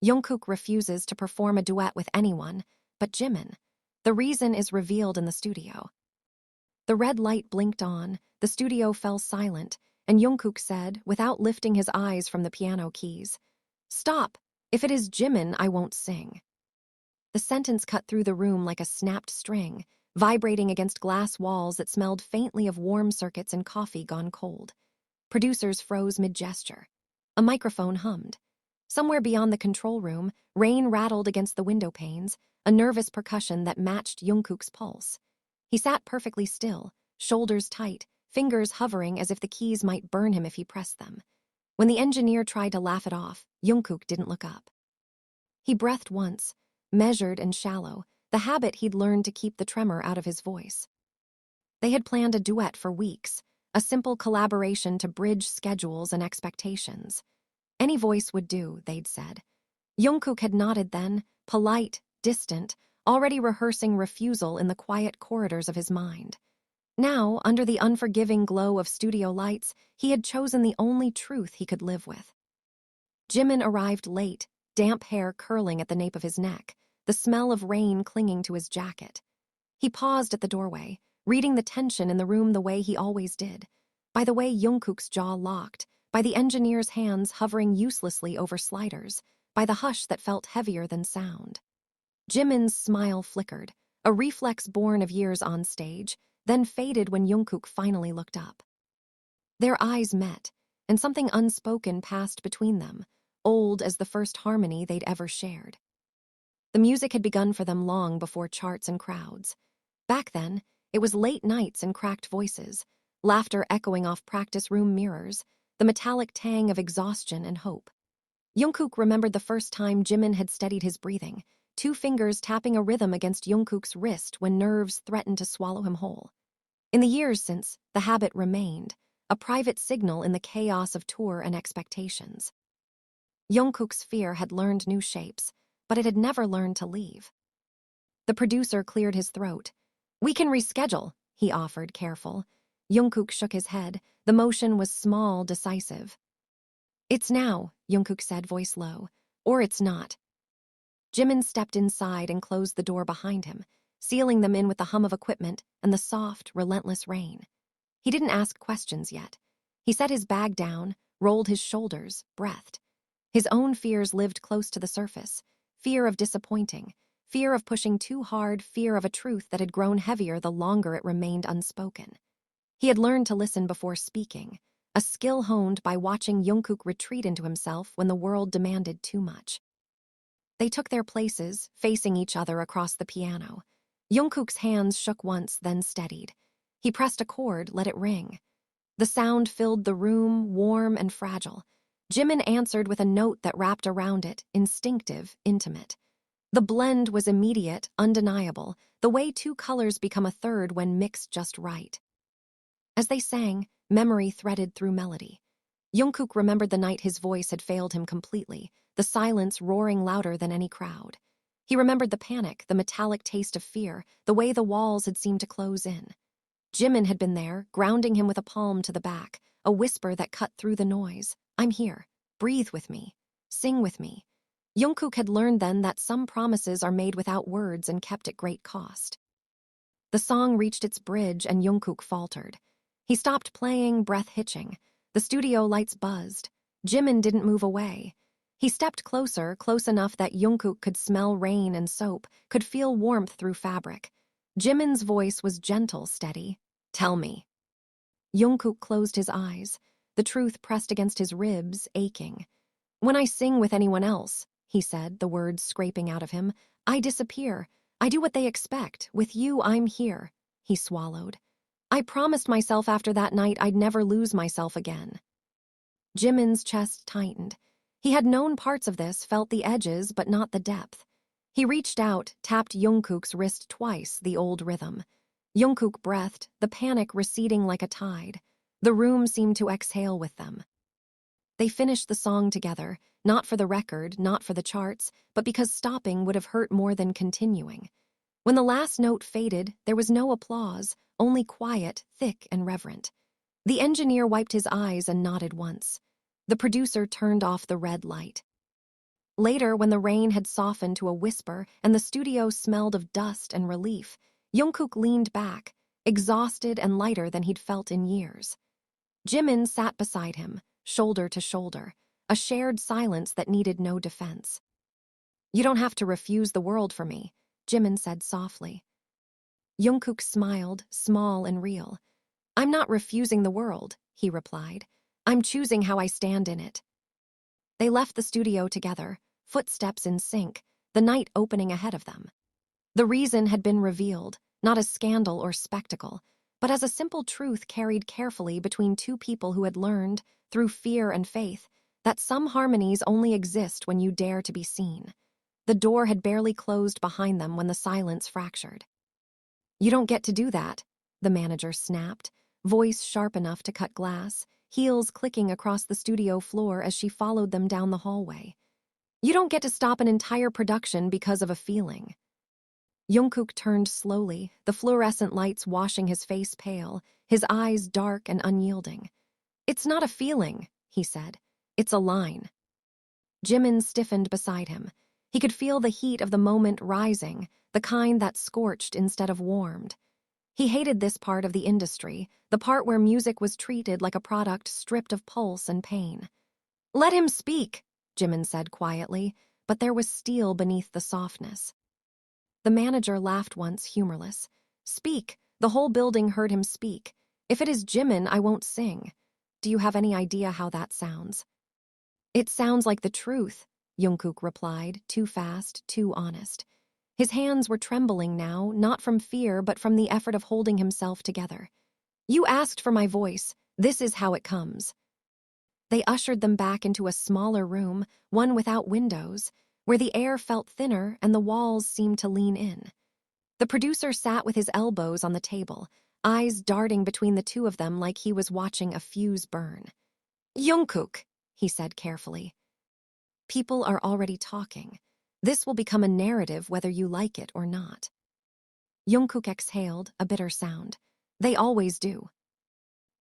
Jungkook refuses to perform a duet with anyone but Jimin. The reason is revealed in the studio. The red light blinked on, the studio fell silent, and Jungkook said, without lifting his eyes from the piano keys, "Stop! If it is Jimin, I won't sing." The sentence cut through the room like a snapped string, vibrating against glass walls that smelled faintly of warm circuits and coffee gone cold. Producers froze mid-gesture. A microphone hummed. Somewhere beyond the control room, rain rattled against the window panes, a nervous percussion that matched Jungkook's pulse. He sat perfectly still, shoulders tight, fingers hovering as if the keys might burn him if he pressed them. When the engineer tried to laugh it off, Jungkook didn't look up. He breathed once, measured and shallow, the habit he'd learned to keep the tremor out of his voice. They had planned a duet for weeks, a simple collaboration to bridge schedules and expectations. Any voice would do, they'd said. Jungkook had nodded then, polite, distant, already rehearsing refusal in the quiet corridors of his mind. Now, under the unforgiving glow of studio lights, he had chosen the only truth he could live with. Jimin arrived late, damp hair curling at the nape of his neck, the smell of rain clinging to his jacket. He paused at the doorway, reading the tension in the room the way he always did, by the way Jungkook's jaw locked, by the engineer's hands hovering uselessly over sliders, by the hush that felt heavier than sound. Jimin's smile flickered, a reflex born of years on stage, then faded when Jungkook finally looked up. Their eyes met, and something unspoken passed between them, old as the first harmony they'd ever shared. The music had begun for them long before charts and crowds. Back then, it was late nights and cracked voices, laughter echoing off practice room mirrors, the metallic tang of exhaustion and hope. Jungkook remembered the first time Jimin had steadied his breathing, 2 fingers tapping a rhythm against Jungkook's wrist when nerves threatened to swallow him whole. In the years since, the habit remained, a private signal in the chaos of tour and expectations. Jungkook's fear had learned new shapes, but it had never learned to leave. The producer cleared his throat. "We can reschedule," he offered, careful. Jungkook shook his head. The motion was small, decisive. "It's now," Jungkook said, voice low. "Or it's not." Jimin stepped inside and closed the door behind him, sealing them in with the hum of equipment and the soft, relentless rain. He didn't ask questions yet. He set his bag down, rolled his shoulders, breathed. His own fears lived close to the surface. Fear of disappointing, fear of pushing too hard, fear of a truth that had grown heavier the longer it remained unspoken. He had learned to listen before speaking, a skill honed by watching Jungkook retreat into himself when the world demanded too much. They took their places, facing each other across the piano. Jungkook's hands shook once, then steadied. He pressed a chord, let it ring. The sound filled the room, warm and fragile. Jimin answered with a note that wrapped around it, instinctive, intimate. The blend was immediate, undeniable, the way 2 colors become a third when mixed just right. As they sang, memory threaded through melody. Jungkook remembered the night his voice had failed him completely, the silence roaring louder than any crowd. He remembered the panic, the metallic taste of fear, the way the walls had seemed to close in. Jimin had been there, grounding him with a palm to the back, a whisper that cut through the noise. "I'm here. Breathe with me. Sing with me." Jungkook had learned then that some promises are made without words and kept at great cost. The song reached its bridge and Jungkook faltered. He stopped playing, breath hitching. The studio lights buzzed. Jimin didn't move away. He stepped closer, close enough that Jungkook could smell rain and soap, could feel warmth through fabric. Jimin's voice was gentle, steady. "Tell me." Jungkook closed his eyes. The truth pressed against his ribs, aching. "When I sing with anyone else," he said, the words scraping out of him, "I disappear. I do what they expect. With you, I'm here." He swallowed. "I promised myself after that night I'd never lose myself again." Jimin's chest tightened. He had known parts of this, felt the edges, but not the depth. He reached out, tapped Jungkook's wrist twice, the old rhythm. Jungkook breathed, the panic receding like a tide. The room seemed to exhale with them. They finished the song together, not for the record, not for the charts, but because stopping would have hurt more than continuing. When the last note faded, there was no applause, only quiet, thick and reverent. The engineer wiped his eyes and nodded once. The producer turned off the red light. Later, when the rain had softened to a whisper and the studio smelled of dust and relief, Jungkook leaned back, exhausted and lighter than he'd felt in years. Jimin sat beside him, shoulder to shoulder, a shared silence that needed no defense. "You don't have to refuse the world for me," Jimin said softly. Jungkook smiled, small and real. "I'm not refusing the world," he replied. "I'm choosing how I stand in it." They left the studio together, footsteps in sync, the night opening ahead of them. The reason had been revealed, not as scandal or spectacle, but as a simple truth carried carefully between two people who had learned, through fear and faith, that some harmonies only exist when you dare to be seen. The door had barely closed behind them when the silence fractured. "You don't get to do that," the manager snapped, voice sharp enough to cut glass, heels clicking across the studio floor as she followed them down the hallway. "You don't get to stop an entire production because of a feeling." Jungkook turned slowly, the fluorescent lights washing his face pale, his eyes dark and unyielding. "It's not a feeling," he said. "It's a line." Jimin stiffened beside him. He could feel the heat of the moment rising, the kind that scorched instead of warmed. He hated this part of the industry, the part where music was treated like a product stripped of pulse and pain. "Let him speak," Jimin said quietly, but there was steel beneath the softness. The manager laughed once, humorless. "Speak." The whole building heard him speak. "If it is Jimin, I won't sing." "Do you have any idea how that sounds?" "It sounds like the truth," Jungkook replied, too fast, too honest. His hands were trembling now, not from fear but from the effort of holding himself together. "You asked for my voice. This is how it comes." They ushered them back into a smaller room, one without windows, where the air felt thinner and the walls seemed to lean in. The producer sat with his elbows on the table, eyes darting between the two of them like he was watching a fuse burn. "Jungkook," he said carefully. "People are already talking. This will become a narrative whether you like it or not." Jungkook exhaled, a bitter sound. "They always do."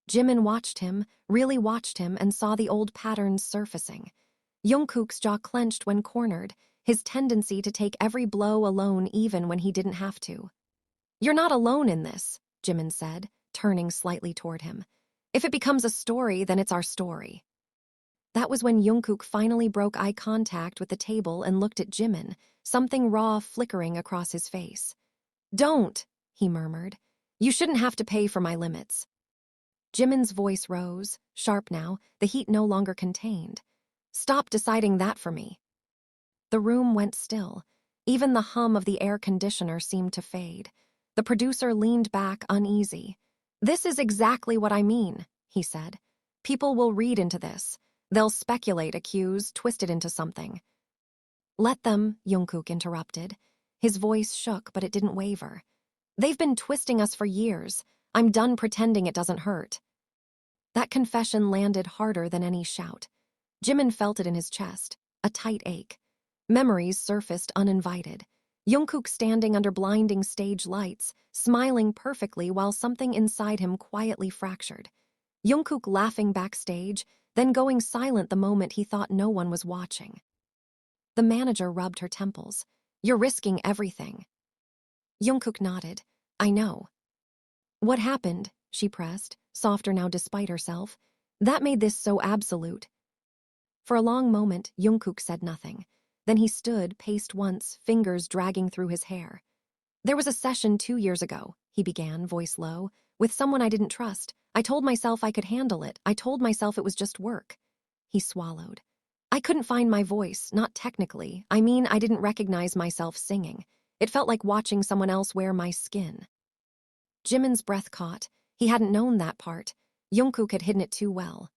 Jimin watched him, really watched him, and saw the old patterns surfacing. Jungkook's jaw clenched when cornered, his tendency to take every blow alone even when he didn't have to. "You're not alone in this," Jimin said, turning slightly toward him. "If it becomes a story, then it's our story." That was when Jungkook finally broke eye contact with the table and looked at Jimin, something raw flickering across his face. "Don't," he murmured. "You shouldn't have to pay for my limits." Jimin's voice rose, sharp now, the heat no longer contained. "Stop deciding that for me." The room went still. Even the hum of the air conditioner seemed to fade. The producer leaned back, uneasy. "This is exactly what I mean," he said. "People will read into this. They'll speculate, accuse, twist it into something." "Let them," Jungkook interrupted. His voice shook, but it didn't waver. "They've been twisting us for years. I'm done pretending it doesn't hurt." That confession landed harder than any shout. Jimin felt it in his chest, a tight ache. Memories surfaced uninvited. Jungkook standing under blinding stage lights, smiling perfectly while something inside him quietly fractured. Jungkook laughing backstage, then going silent the moment he thought no one was watching. The manager rubbed her temples. "You're risking everything." Jungkook nodded. "I know." "What happened?" she pressed, softer now despite herself. "That made this so absolute." For a long moment, Jungkook said nothing. Then he stood, paced once, fingers dragging through his hair. "There was a session 2 years ago," he began, voice low, "with someone I didn't trust. I told myself I could handle it. I told myself it was just work." He swallowed. "I couldn't find my voice, not technically. I mean, I didn't recognize myself singing. It felt like watching someone else wear my skin." Jimin's breath caught. He hadn't known that part. Jungkook had hidden it too well.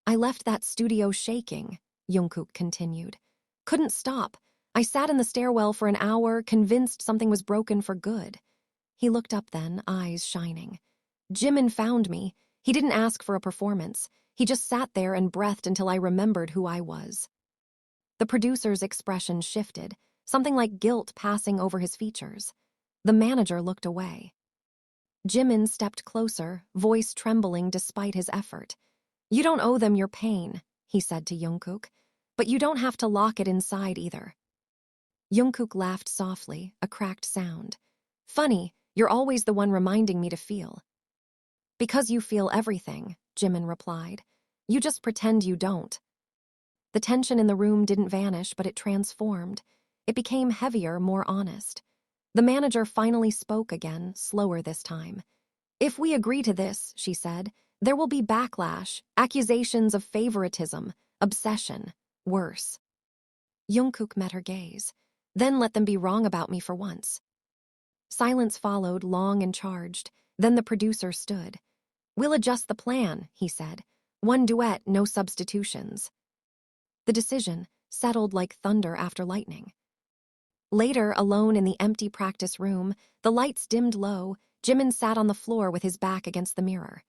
"I left that studio shaking," Jungkook continued. "Couldn't stop. I sat in the stairwell for an hour, convinced something was broken for good." He looked up then, eyes shining. "Jimin found me. He didn't ask for a performance. He just sat there and breathed until I remembered who I was." The producer's expression shifted, something like guilt passing over his features. The manager looked away. Jimin stepped closer, voice trembling despite his effort. "You don't owe them your pain," he said to Jungkook. But you don't have to lock it inside either. Jungkook laughed softly, a cracked sound. Funny, you're always the one reminding me to feel. Because you feel everything, Jimin replied. You just pretend you don't. The tension in the room didn't vanish, but it transformed. It became heavier, more honest. The manager finally spoke again, slower this time. If we agree to this, she said, there will be backlash, accusations of favoritism, obsession, worse. Jungkook met her gaze. Then let them be wrong about me for once. Silence followed, long and charged. Then the producer stood. We'll adjust the plan, he said. One duet, no substitutions. The decision settled like thunder after lightning. Later, alone in the empty practice room, the lights dimmed low, Jimin sat on the floor with his back against the mirror.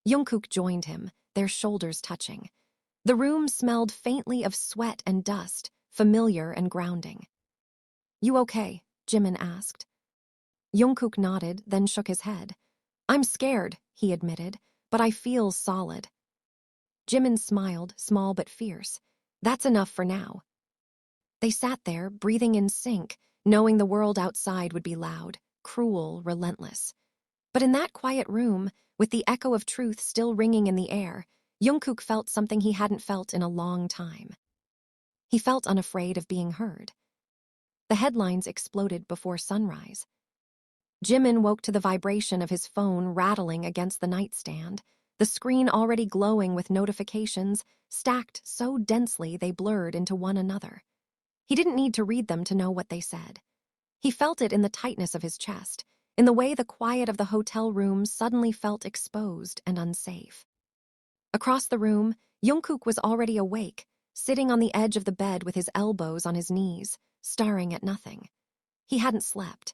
Jungkook joined him, their shoulders touching. The room smelled faintly of sweat and dust, familiar and grounding. You okay? Jimin asked. Jungkook nodded, then shook his head. I'm scared, he admitted, but I feel solid. Jimin smiled, small but fierce. That's enough for now. They sat there, breathing in sync, knowing the world outside would be loud, cruel, relentless. But in that quiet room, with the echo of truth still ringing in the air, Jungkook felt something he hadn't felt in a long time. He felt unafraid of being heard. The headlines exploded before sunrise. Jimin woke to the vibration of his phone rattling against the nightstand, the screen already glowing with notifications, stacked so densely they blurred into one another. He didn't need to read them to know what they said. He felt it in the tightness of his chest, in the way the quiet of the hotel room suddenly felt exposed and unsafe. Across the room, Jungkook was already awake, sitting on the edge of the bed with his elbows on his knees, staring at nothing. He hadn't slept.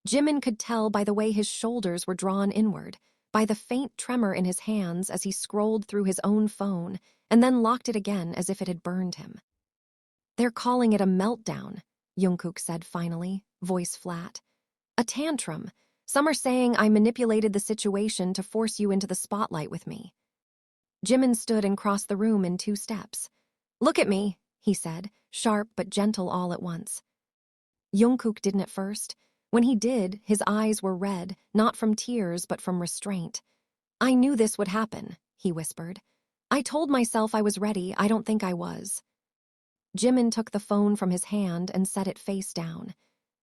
Jimin could tell by the way his shoulders were drawn inward, by the faint tremor in his hands as he scrolled through his own phone and then locked it again as if it had burned him. They're calling it a meltdown, Jungkook said finally, voice flat. A tantrum. Some are saying I manipulated the situation to force you into the spotlight with me. Jimin stood and crossed the room in 2 steps. Look at me, he said, sharp but gentle all at once. Jungkook didn't at first. When he did, his eyes were red, not from tears but from restraint. I knew this would happen, he whispered. I told myself I was ready, I don't think I was. Jimin took the phone from his hand and set it face down.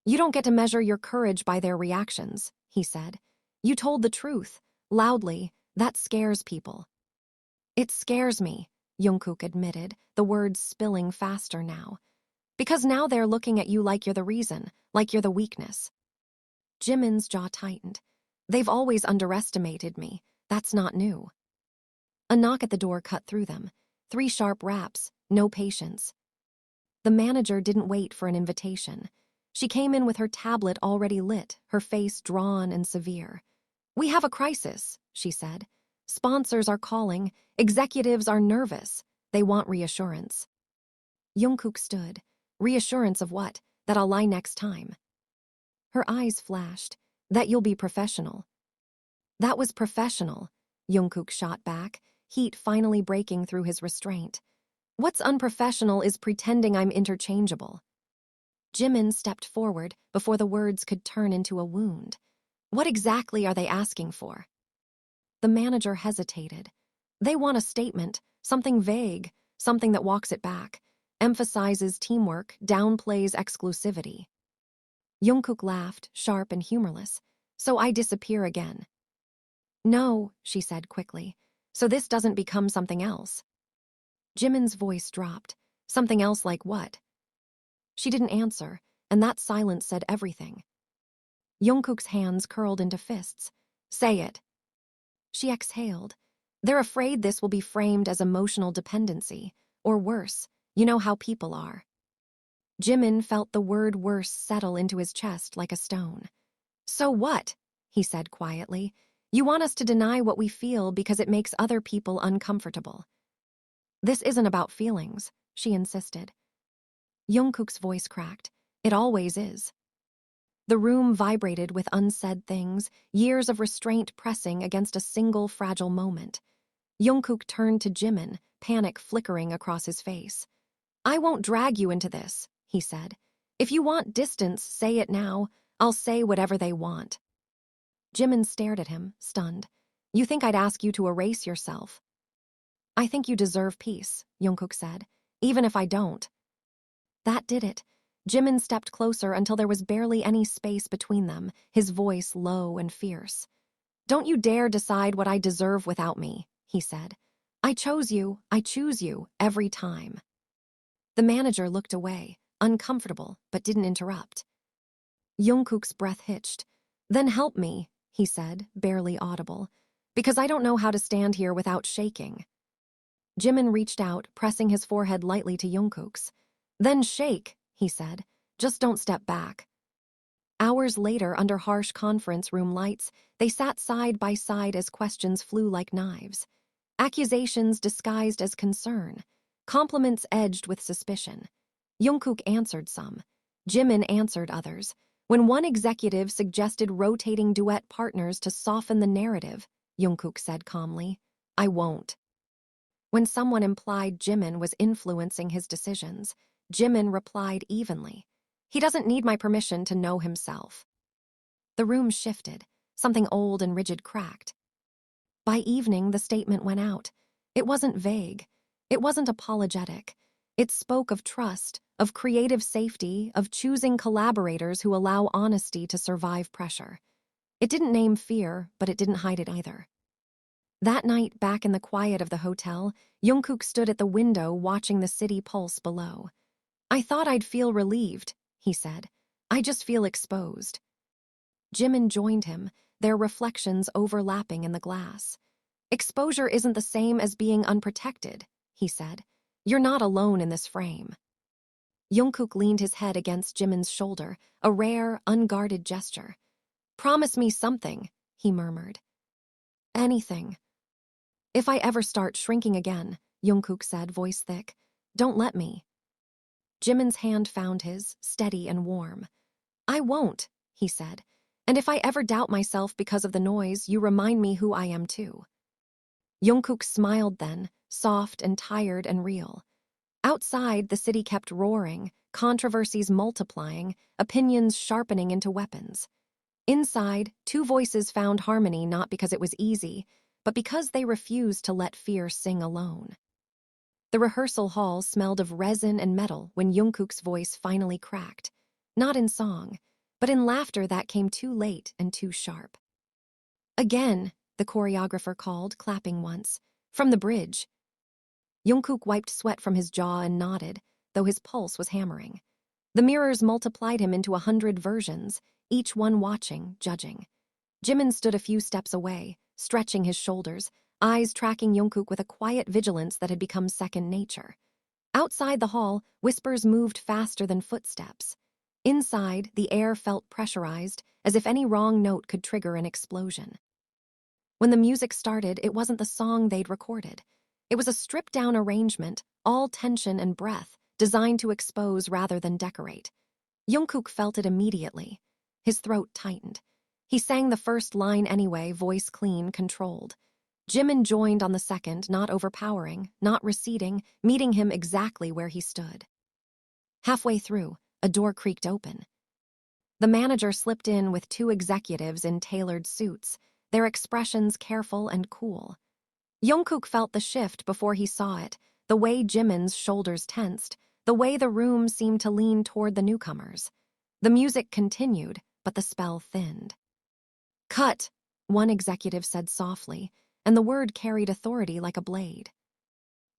You don't get to measure your courage by their reactions, he said. You told the truth, loudly. That scares people. It scares me, Jungkook admitted, the words spilling faster now. Because now they're looking at you like you're the reason, like you're the weakness. Jimin's jaw tightened. They've always underestimated me. That's not new. A knock at the door cut through them. 3 sharp raps, no patience. The manager didn't wait for an invitation. She came in with her tablet already lit, her face drawn and severe. We have a crisis, she said. Sponsors are calling. Executives are nervous. They want reassurance. Jungkook stood. Reassurance of what? That I'll lie next time. Her eyes flashed. That you'll be professional. That was professional, Jungkook shot back, heat finally breaking through his restraint. What's unprofessional is pretending I'm interchangeable. Jimin stepped forward before the words could turn into a wound. What exactly are they asking for? The manager hesitated. They want a statement, something vague, something that walks it back, emphasizes teamwork, downplays exclusivity. Jungkook laughed, sharp and humorless. So I disappear again. No, she said quickly. So this doesn't become something else. Jimin's voice dropped. Something else like what? She didn't answer, and that silence said everything. Jungkook's hands curled into fists. Say it. She exhaled. They're afraid this will be framed as emotional dependency, or worse, you know how people are. Jimin felt the word worse settle into his chest like a stone. So what? He said quietly. You want us to deny what we feel because it makes other people uncomfortable. This isn't about feelings, she insisted. Jungkook's voice cracked. It always is. The room vibrated with unsaid things, years of restraint pressing against a single fragile moment. Jungkook turned to Jimin, panic flickering across his face. I won't drag you into this, he said. If you want distance, say it now. I'll say whatever they want. Jimin stared at him, stunned. You think I'd ask you to erase yourself? I think you deserve peace, Jungkook said, even if I don't. That did it. Jimin stepped closer until there was barely any space between them, his voice low and fierce. Don't you dare decide what I deserve without me, he said. I chose you, I choose you, every time. The manager looked away, uncomfortable, but didn't interrupt. Jungkook's breath hitched. Then help me, he said, barely audible, because I don't know how to stand here without shaking. Jimin reached out, pressing his forehead lightly to Jungkook's. Then shake, he said. Just don't step back. Hours later, under harsh conference room lights, they sat side by side as questions flew like knives. Accusations disguised as concern. Compliments edged with suspicion. Jungkook answered some. Jimin answered others. When one executive suggested rotating duet partners to soften the narrative, Jungkook said calmly, I won't. When someone implied Jimin was influencing his decisions, Jimin replied evenly, he doesn't need my permission to know himself. The room shifted. Something old and rigid cracked. By evening, the statement went out. It wasn't vague. It wasn't apologetic. It spoke of trust, of creative safety, of choosing collaborators who allow honesty to survive pressure. It didn't name fear, but it didn't hide it either. That night, back in the quiet of the hotel, Jungkook stood at the window watching the city pulse below. I thought I'd feel relieved, he said. I just feel exposed. Jimin joined him, their reflections overlapping in the glass. Exposure isn't the same as being unprotected, he said. You're not alone in this frame. Jungkook leaned his head against Jimin's shoulder, a rare, unguarded gesture. Promise me something, he murmured. Anything. If I ever start shrinking again, Jungkook said, voice thick, don't let me. Jimin's hand found his, steady and warm. I won't, he said. And if I ever doubt myself because of the noise, you remind me who I am too. Jungkook smiled then, soft and tired and real. Outside, the city kept roaring, controversies multiplying, opinions sharpening into weapons. Inside, two voices found harmony not because it was easy, but because they refused to let fear sing alone. The rehearsal hall smelled of resin and metal when Jungkook's voice finally cracked, not in song, but in laughter that came too late and too sharp. Again, the choreographer called, clapping once. From the bridge. Jungkook wiped sweat from his jaw and nodded, though his pulse was hammering. The mirrors multiplied him into 100 versions, each one watching, judging. Jimin stood a few steps away, stretching his shoulders, eyes tracking Jungkook with a quiet vigilance that had become second nature. Outside the hall, whispers moved faster than footsteps. Inside, the air felt pressurized, as if any wrong note could trigger an explosion. When the music started, it wasn't the song they'd recorded. It was a stripped-down arrangement, all tension and breath, designed to expose rather than decorate. Jungkook felt it immediately. His throat tightened. He sang the first line anyway, voice clean, controlled. Jimin joined on the second, not overpowering, not receding, meeting him exactly where he stood. Halfway through, a door creaked open. The manager slipped in with two executives in tailored suits, their expressions careful and cool. Jungkook felt the shift before he saw it, the way Jimin's shoulders tensed, the way the room seemed to lean toward the newcomers. The music continued, but the spell thinned. Cut, one executive said softly, and the word carried authority like a blade.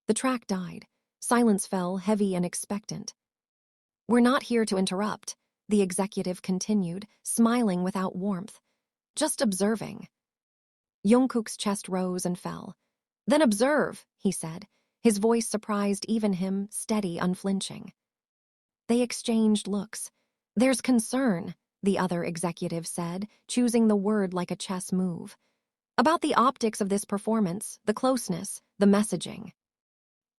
The track died. Silence fell, heavy and expectant. We're not here to interrupt, the executive continued, smiling without warmth. Just observing. Jungkook's chest rose and fell. Then observe, he said. His voice surprised even him, steady, unflinching. They exchanged looks. There's concern, the other executive said, choosing the word like a chess move. About the optics of this performance, the closeness, the messaging.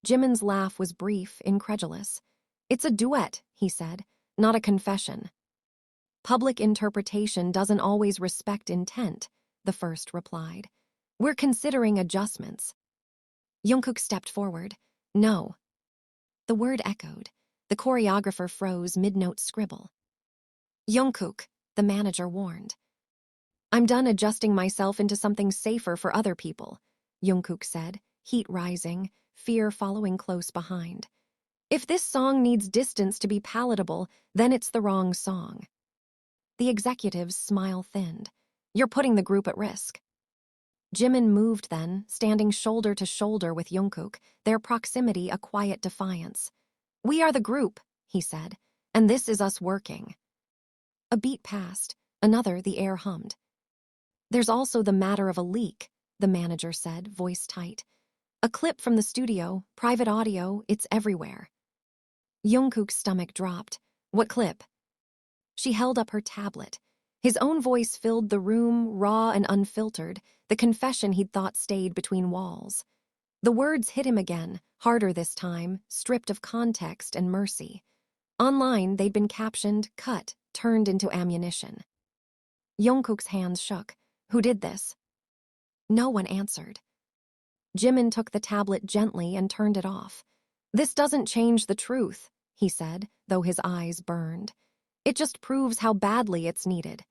Jimin's laugh was brief, incredulous. It's a duet, he said, not a confession. Public interpretation doesn't always respect intent, the first replied. We're considering adjustments. Jungkook stepped forward. No. The word echoed. The choreographer froze mid-note scribble. Jungkook, the manager warned. I'm done adjusting myself into something safer for other people, Jungkook said, heat rising, fear following close behind. If this song needs distance to be palatable, then it's the wrong song. The executive's smile thinned. You're putting the group at risk. Jimin moved then, standing shoulder to shoulder with Jungkook, their proximity a quiet defiance. We are the group, he said, and this is us working. A beat passed, another the air hummed. There's also the matter of a leak, the manager said, voice tight. A clip from the studio, private audio, it's everywhere. Jungkook's stomach dropped. What clip? She held up her tablet. His own voice filled the room, raw and unfiltered, the confession he'd thought stayed between walls. The words hit him again, harder this time, stripped of context and mercy. Online, they'd been captioned, cut, turned into ammunition. Jungkook's hands shook. Who did this? No one answered. Jimin took the tablet gently and turned it off. This doesn't change the truth, he said, though his eyes burned. It just proves how badly it's needed.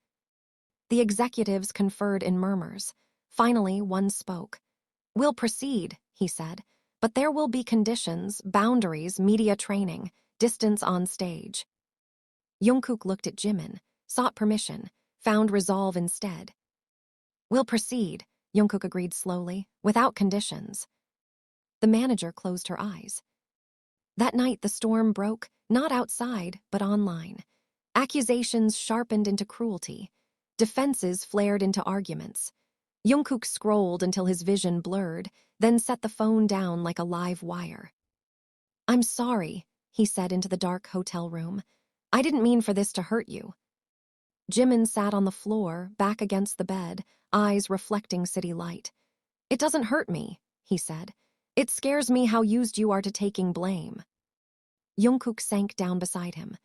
The executives conferred in murmurs. Finally, one spoke. We'll proceed, he said, but there will be conditions, boundaries, media training, distance on stage. Jungkook looked at Jimin, sought permission, found resolve instead. We'll proceed, Jungkook agreed slowly, without conditions. The manager closed her eyes. That night the storm broke, not outside, but online. Accusations sharpened into cruelty. Defenses flared into arguments. Jungkook scrolled until his vision blurred, then set the phone down like a live wire. I'm sorry, he said into the dark hotel room. I didn't mean for this to hurt you. Jimin sat on the floor, back against the bed, eyes reflecting city light. It doesn't hurt me, he said. It scares me how used you are to taking blame. Jungkook sank down beside him.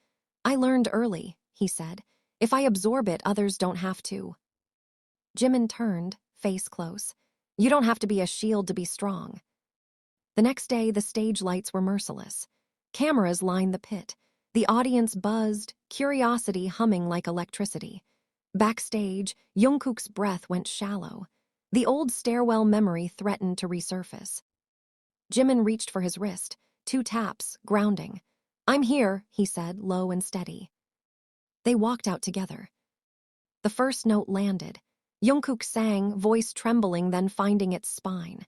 I learned early, he said. If I absorb it, others don't have to. Jimin turned, face close. You don't have to be a shield to be strong. The next day, the stage lights were merciless. Cameras lined the pit. The audience buzzed, curiosity humming like electricity. Backstage, Jungkook's breath went shallow. The old stairwell memory threatened to resurface. Jimin reached for his wrist. 2 taps, grounding. I'm here, he said, low and steady. They walked out together. The first note landed. Jungkook sang, voice trembling, then finding its spine.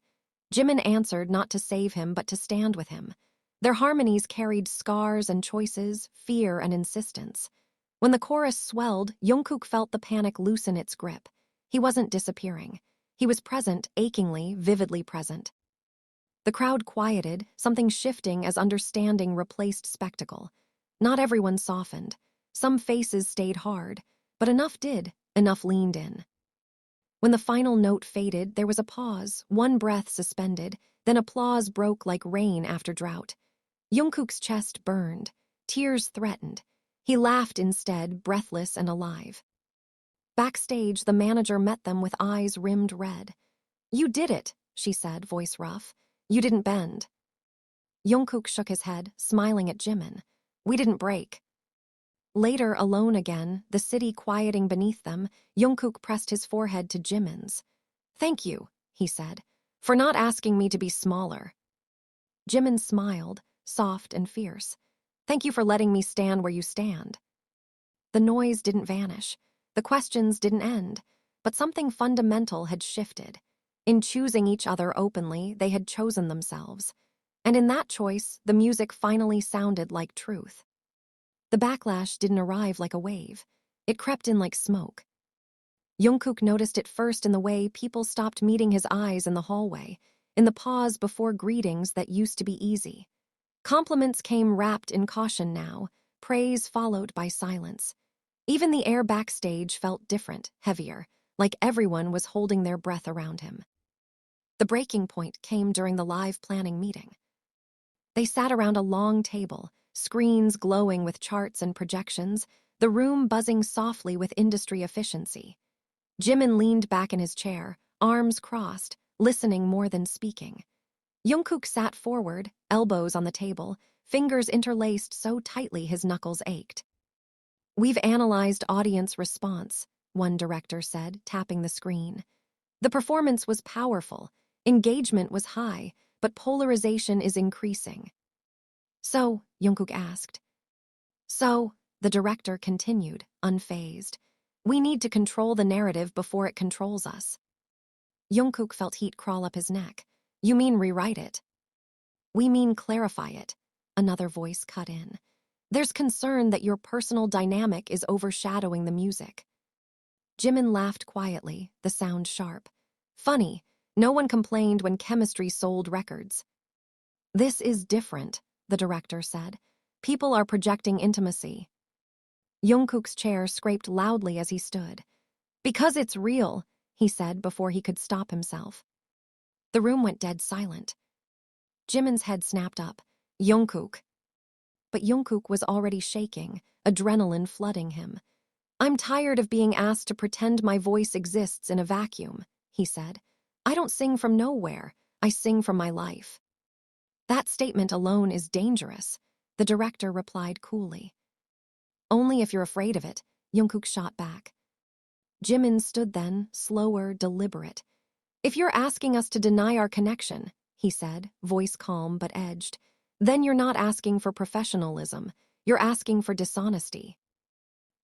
Jimin answered not to save him, but to stand with him. Their harmonies carried scars and choices, fear and insistence. When the chorus swelled, Jungkook felt the panic loosen its grip. He wasn't disappearing. He was present, achingly, vividly present. The crowd quieted, something shifting as understanding replaced spectacle. Not everyone softened. Some faces stayed hard, but enough did, enough leaned in. When the final note faded, there was a pause, one breath suspended, then applause broke like rain after drought. Jungkook's chest burned, tears threatened. He laughed instead, breathless and alive. Backstage, the manager met them with eyes rimmed red. You did it, she said, voice rough. You didn't bend. Jungkook shook his head, smiling at Jimin. We didn't break. Later, alone again, the city quieting beneath them, Jungkook pressed his forehead to Jimin's. Thank you, he said, for not asking me to be smaller. Jimin smiled, soft and fierce. Thank you for letting me stand where you stand. The noise didn't vanish. The questions didn't end. But something fundamental had shifted. In choosing each other openly, they had chosen themselves. And in that choice, the music finally sounded like truth. The backlash didn't arrive like a wave. It crept in like smoke. Jungkook noticed it first in the way people stopped meeting his eyes in the hallway, in the pause before greetings that used to be easy. Compliments came wrapped in caution now, praise followed by silence. Even the air backstage felt different, heavier, like everyone was holding their breath around him. The breaking point came during the live planning meeting. They sat around a long table, screens glowing with charts and projections, the room buzzing softly with industry efficiency. Jimin leaned back in his chair, arms crossed, listening more than speaking. Jungkook sat forward, elbows on the table, fingers interlaced so tightly his knuckles ached. "We've analyzed audience response," one director said, tapping the screen. "The performance was powerful, engagement was high, but polarization is increasing." "So," Jungkook asked. "So," the director continued, unfazed, "we need to control the narrative before it controls us." Jungkook felt heat crawl up his neck. "You mean rewrite it?" "We mean clarify it," another voice cut in. "There's concern that your personal dynamic is overshadowing the music." Jimin laughed quietly, the sound sharp. "Funny, no one complained when chemistry sold records." "This is different," the director said. "People are projecting intimacy." Jungkook's chair scraped loudly as he stood. "Because it's real," he said before he could stop himself. The room went dead silent. Jimin's head snapped up. "Jungkook." But Jungkook was already shaking, adrenaline flooding him. "I'm tired of being asked to pretend my voice exists in a vacuum," he said. "I don't sing from nowhere, I sing from my life." "That statement alone is dangerous," the director replied coolly. "Only if you're afraid of it," Jungkook shot back. Jimin stood then, slower, deliberate. "If you're asking us to deny our connection," he said, voice calm but edged, "then you're not asking for professionalism, you're asking for dishonesty."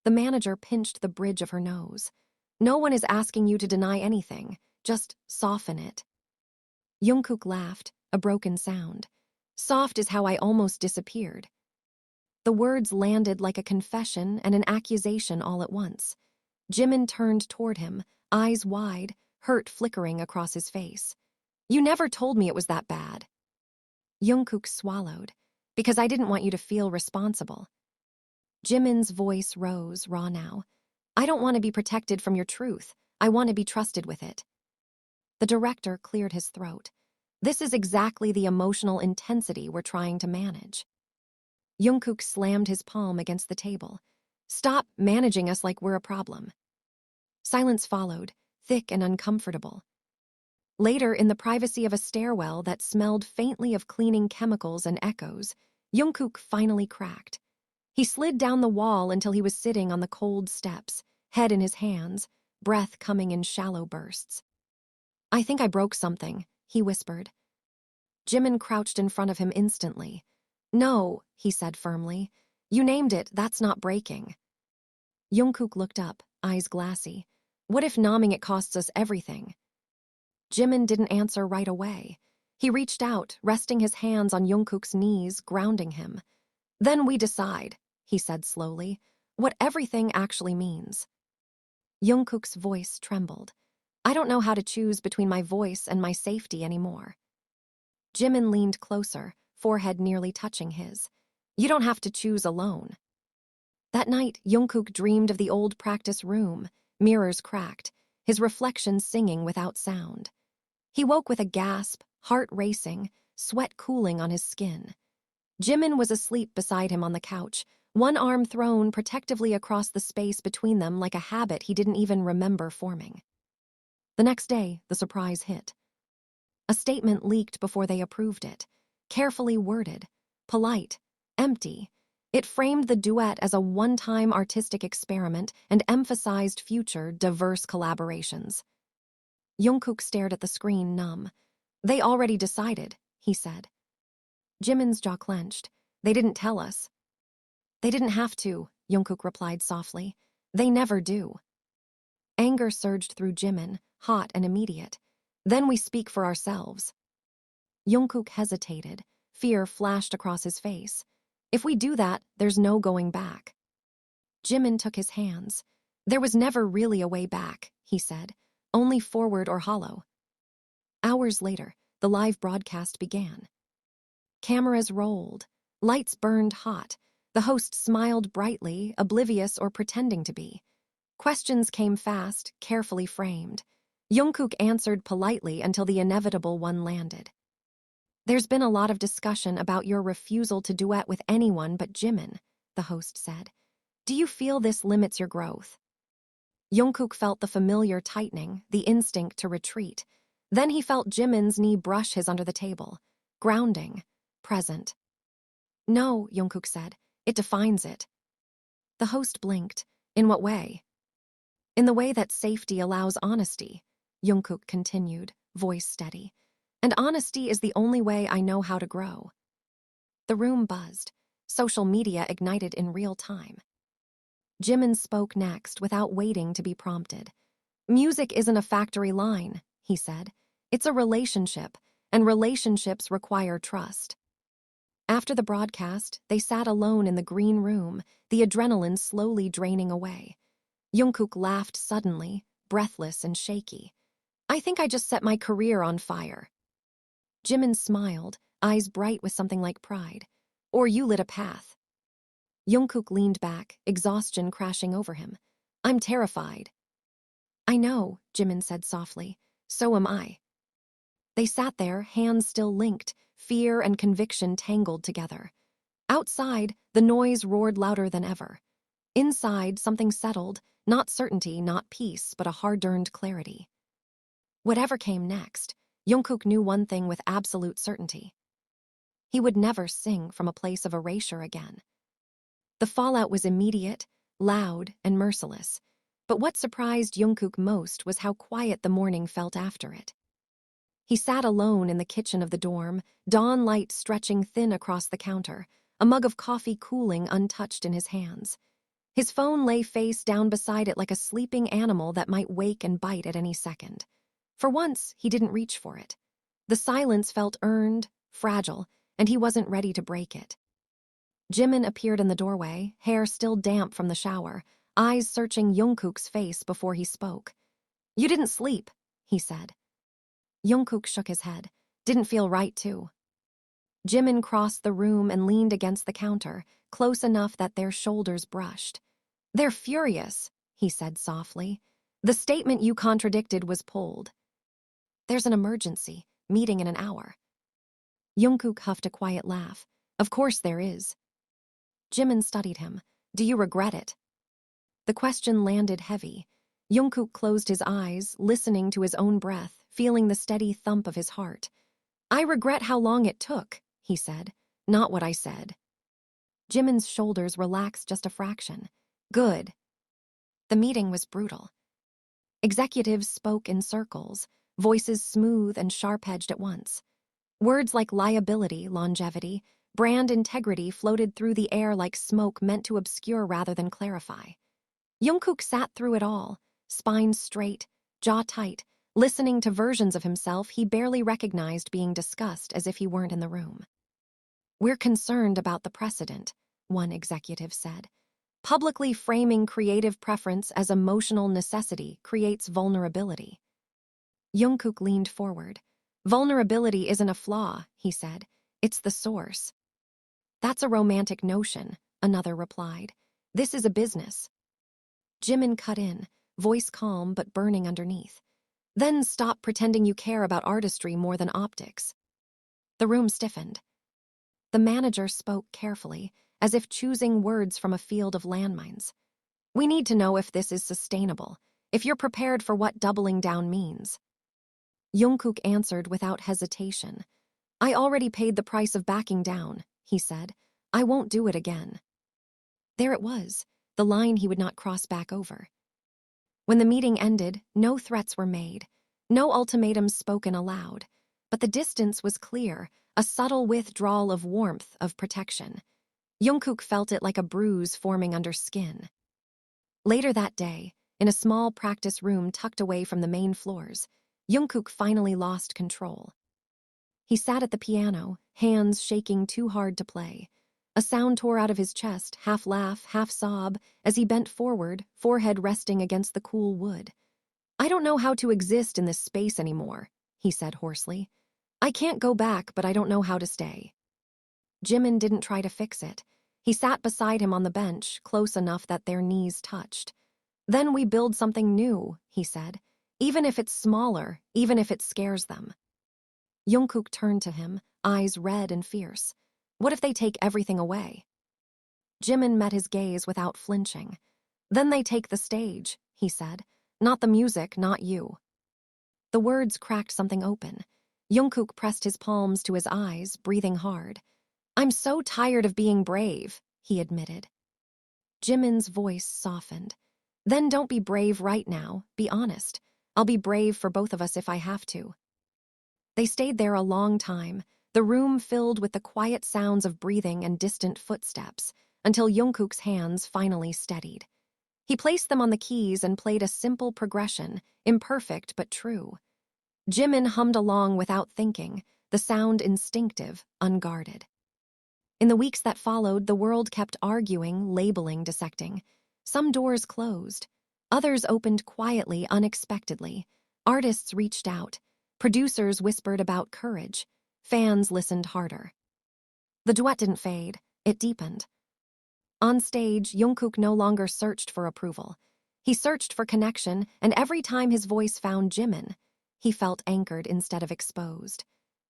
The manager pinched the bridge of her nose. "No one is asking you to deny anything, just soften it." Jungkook laughed, a broken sound. "Soft is how I almost disappeared." The words landed like a confession and an accusation all at once. Jimin turned toward him, eyes wide, hurt flickering across his face. "You never told me it was that bad." Jungkook swallowed. "Because I didn't want you to feel responsible." Jimin's voice rose, raw now. "I don't want to be protected from your truth. I want to be trusted with it." The director cleared his throat. "This is exactly the emotional intensity we're trying to manage." Jungkook slammed his palm against the table. "Stop managing us like we're a problem." Silence followed, thick and uncomfortable. Later, in the privacy of a stairwell that smelled faintly of cleaning chemicals and echoes, Jungkook finally cracked. He slid down the wall until he was sitting on the cold steps, head in his hands, breath coming in shallow bursts. "I think I broke something," he whispered. Jimin crouched in front of him instantly. "No," he said firmly. "You named it, that's not breaking." Jungkook looked up, eyes glassy. "What if numbing it costs us everything?" Jimin didn't answer right away. He reached out, resting his hands on Jungkook's knees, grounding him. "Then we decide," he said slowly, "what everything actually means." Jungkook's voice trembled. "I don't know how to choose between my voice and my safety anymore." Jimin leaned closer, forehead nearly touching his. "You don't have to choose alone." That night, Jungkook dreamed of the old practice room, mirrors cracked, his reflection singing without sound. He woke with a gasp, heart racing, sweat cooling on his skin. Jimin was asleep beside him on the couch, one arm thrown protectively across the space between them like a habit he didn't even remember forming. The next day, the surprise hit. A statement leaked before they approved it, carefully worded, polite, empty. It framed the duet as a one-time artistic experiment and emphasized future, diverse collaborations. Jungkook stared at the screen, numb. "They already decided," he said. Jimin's jaw clenched. "They didn't tell us." "They didn't have to," Jungkook replied softly. "They never do." Anger surged through Jimin, hot and immediate. "Then we speak for ourselves." Jungkook hesitated. Fear flashed across his face. "If we do that, there's no going back." Jimin took his hands. "There was never really a way back," he said. "Only forward or hollow." Hours later, the live broadcast began. Cameras rolled. Lights burned hot. The host smiled brightly, oblivious or pretending to be. Questions came fast, carefully framed. Jungkook answered politely until the inevitable one landed. "There's been a lot of discussion about your refusal to duet with anyone but Jimin," the host said. "Do you feel this limits your growth?" Jungkook felt the familiar tightening, the instinct to retreat. Then he felt Jimin's knee brush his under the table. Grounding, present. No, Jungkook said. It defines it. The host blinked. In what way? In the way that safety allows honesty, Jungkook continued, voice steady. And honesty is the only way I know how to grow. The room buzzed. Social media ignited in real time. Jimin spoke next without waiting to be prompted. Music isn't a factory line, he said. It's a relationship, and relationships require trust. After the broadcast, they sat alone in the green room, the adrenaline slowly draining away. Jungkook laughed suddenly, breathless and shaky. I think I just set my career on fire. Jimin smiled, eyes bright with something like pride. Or you lit a path. Jungkook leaned back, exhaustion crashing over him. I'm terrified. I know, Jimin said softly. So am I. They sat there, hands still linked, fear and conviction tangled together. Outside, the noise roared louder than ever. Inside, something settled, not certainty, not peace, but a hard-earned clarity. Whatever came next, Jungkook knew one thing with absolute certainty. He would never sing from a place of erasure again. The fallout was immediate, loud, and merciless. But what surprised Jungkook most was how quiet the morning felt after it. He sat alone in the kitchen of the dorm, dawn light stretching thin across the counter, a mug of coffee cooling untouched in his hands. His phone lay face down beside it like a sleeping animal that might wake and bite at any second. For once, he didn't reach for it. The silence felt earned, fragile, and he wasn't ready to break it. Jimin appeared in the doorway, hair still damp from the shower, eyes searching Jungkook's face before he spoke. You didn't sleep, he said. Jungkook shook his head. Didn't feel right, too. Jimin crossed the room and leaned against the counter, close enough that their shoulders brushed. They're furious, he said softly. The statement you contradicted was pulled. There's an emergency, meeting in an hour. Jungkook huffed a quiet laugh. Of course there is. Jimin studied him. Do you regret it? The question landed heavy. Jungkook closed his eyes, listening to his own breath, feeling the steady thump of his heart. I regret how long it took, he said, not what I said. Jimin's shoulders relaxed just a fraction. Good. The meeting was brutal. Executives spoke in circles, voices smooth and sharp-edged at once. Words like liability, longevity, brand integrity floated through the air like smoke meant to obscure rather than clarify. Jungkook sat through it all, spine straight, jaw tight, listening to versions of himself he barely recognized being discussed as if he weren't in the room. We're concerned about the precedent, one executive said. Publicly framing creative preference as emotional necessity creates vulnerability. Jungkook leaned forward. Vulnerability isn't a flaw, he said. It's the source. That's a romantic notion, another replied. This is a business. Jimin cut in, voice calm but burning underneath. Then stop pretending you care about artistry more than optics. The room stiffened. The manager spoke carefully, as if choosing words from a field of landmines. We need to know if this is sustainable, if you're prepared for what doubling down means. Jungkook answered without hesitation. I already paid the price of backing down, he said. I won't do it again. There it was, the line he would not cross back over. When the meeting ended, no threats were made, no ultimatums spoken aloud, but the distance was clear, a subtle withdrawal of warmth, of protection. Jungkook felt it like a bruise forming under skin. Later that day, in a small practice room tucked away from the main floors, Jungkook finally lost control. He sat at the piano, hands shaking too hard to play. A sound tore out of his chest, half laugh, half sob, as he bent forward, forehead resting against the cool wood. I don't know how to exist in this space anymore, he said hoarsely. I can't go back, but I don't know how to stay. Jimin didn't try to fix it. He sat beside him on the bench, close enough that their knees touched. Then we build something new, he said. Even if it's smaller, even if it scares them. Jungkook turned to him, eyes red and fierce. What if they take everything away? Jimin met his gaze without flinching. Then they take the stage, he said. Not the music, not you. The words cracked something open. Jungkook pressed his palms to his eyes, breathing hard. I'm so tired of being brave, he admitted. Jimin's voice softened. Then don't be brave right now, be honest. I'll be brave for both of us if I have to. They stayed there a long time, the room filled with the quiet sounds of breathing and distant footsteps, until Jungkook's hands finally steadied. He placed them on the keys and played a simple progression, imperfect but true. Jimin hummed along without thinking, the sound instinctive, unguarded. In the weeks that followed, the world kept arguing, labeling, dissecting. Some doors closed. Others opened quietly, unexpectedly. Artists reached out. Producers whispered about courage. Fans listened harder. The duet didn't fade. It deepened. On stage, Jungkook no longer searched for approval. He searched for connection, and every time his voice found Jimin, he felt anchored instead of exposed.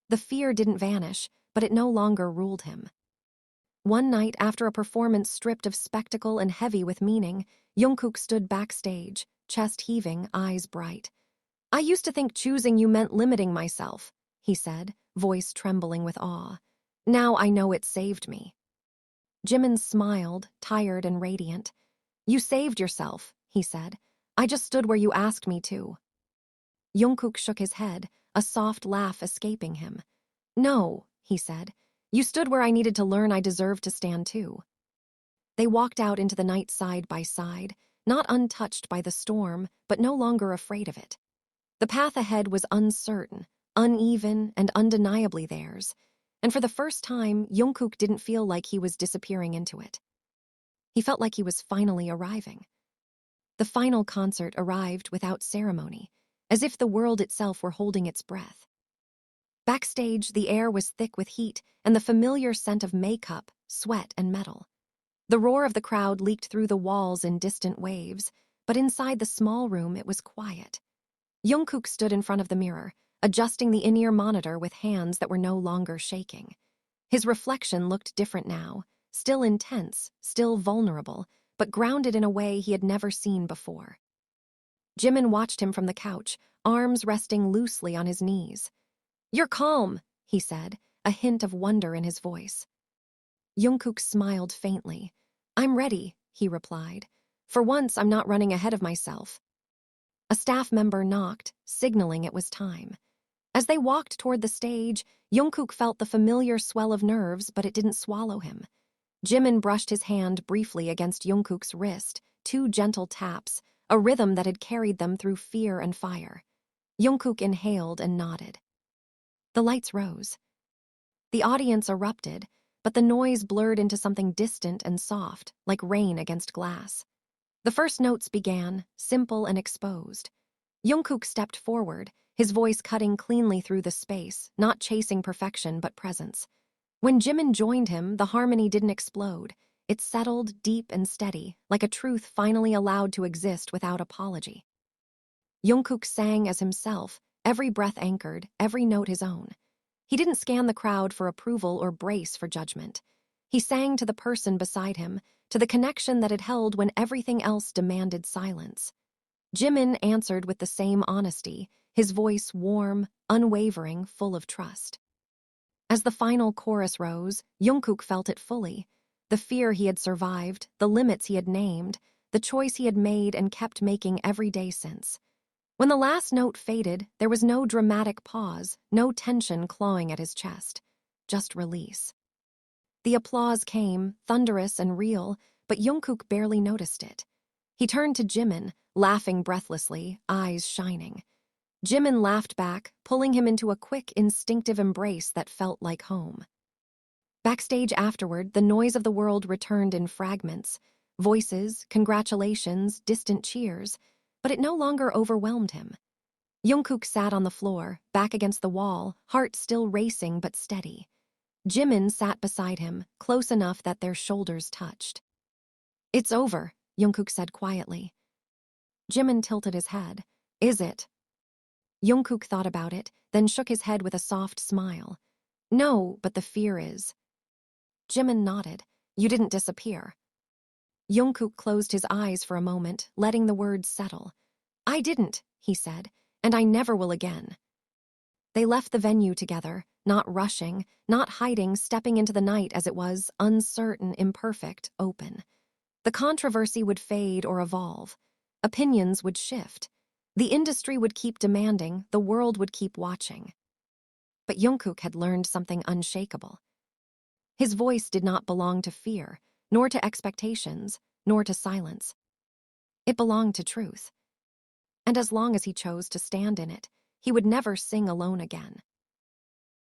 The fear didn't vanish, but it no longer ruled him. One night, after a performance stripped of spectacle and heavy with meaning, Jungkook stood backstage, chest heaving, eyes bright. I used to think choosing you meant limiting myself, he said, voice trembling with awe. Now I know it saved me. Jimin smiled, tired and radiant. You saved yourself, he said. I just stood where you asked me to. Jungkook shook his head, a soft laugh escaping him. No, he said. You stood where I needed to learn I deserved to stand too. They walked out into the night side by side, not untouched by the storm, but no longer afraid of it. The path ahead was uncertain, uneven, and undeniably theirs, and for the first time, Jungkook didn't feel like he was disappearing into it. He felt like he was finally arriving. The final concert arrived without ceremony, as if the world itself were holding its breath. Backstage, the air was thick with heat and the familiar scent of makeup, sweat, and metal. The roar of the crowd leaked through the walls in distant waves, but inside the small room it was quiet. Jungkook stood in front of the mirror, adjusting the in-ear monitor with hands that were no longer shaking. His reflection looked different now, still intense, still vulnerable, but grounded in a way he had never seen before. Jimin watched him from the couch, arms resting loosely on his knees. You're calm, he said, a hint of wonder in his voice. Jungkook smiled faintly. I'm ready, he replied. For once, I'm not running ahead of myself. A staff member knocked, signaling it was time. As they walked toward the stage, Jungkook felt the familiar swell of nerves, but it didn't swallow him. Jimin brushed his hand briefly against Jungkook's wrist, 2 gentle taps, a rhythm that had carried them through fear and fire. Jungkook inhaled and nodded. The lights rose. The audience erupted, but the noise blurred into something distant and soft, like rain against glass. The first notes began, simple and exposed. Jungkook stepped forward, his voice cutting cleanly through the space, not chasing perfection but presence. When Jimin joined him, the harmony didn't explode. It settled, deep and steady, like a truth finally allowed to exist without apology. Jungkook sang as himself, every breath anchored, every note his own. He didn't scan the crowd for approval or brace for judgment. He sang to the person beside him, to the connection that it held when everything else demanded silence. Jimin answered with the same honesty, his voice warm, unwavering, full of trust. As the final chorus rose, Jungkook felt it fully. The fear he had survived, the limits he had named, the choice he had made and kept making every day since. When the last note faded, there was no dramatic pause, no tension clawing at his chest, just release. The applause came, thunderous and real, but Jungkook barely noticed it. He turned to Jimin, laughing breathlessly, eyes shining. Jimin laughed back, pulling him into a quick, instinctive embrace that felt like home. Backstage afterward, the noise of the world returned in fragments. Voices, congratulations, distant cheers, but it no longer overwhelmed him. Jungkook sat on the floor, back against the wall, heart still racing but steady. Jimin sat beside him, close enough that their shoulders touched. It's over, Jungkook said quietly. Jimin tilted his head. Is it? Jungkook thought about it, then shook his head with a soft smile. No, but the fear is. Jimin nodded. You didn't disappear. Jungkook closed his eyes for a moment, letting the words settle. I didn't, he said, and I never will again. They left the venue together, not rushing, not hiding, stepping into the night as it was, uncertain, imperfect, open. The controversy would fade or evolve. Opinions would shift. The industry would keep demanding, the world would keep watching. But Jungkook had learned something unshakable. His voice did not belong to fear, nor to expectations, nor to silence. It belonged to truth. And as long as he chose to stand in it, he would never sing alone again.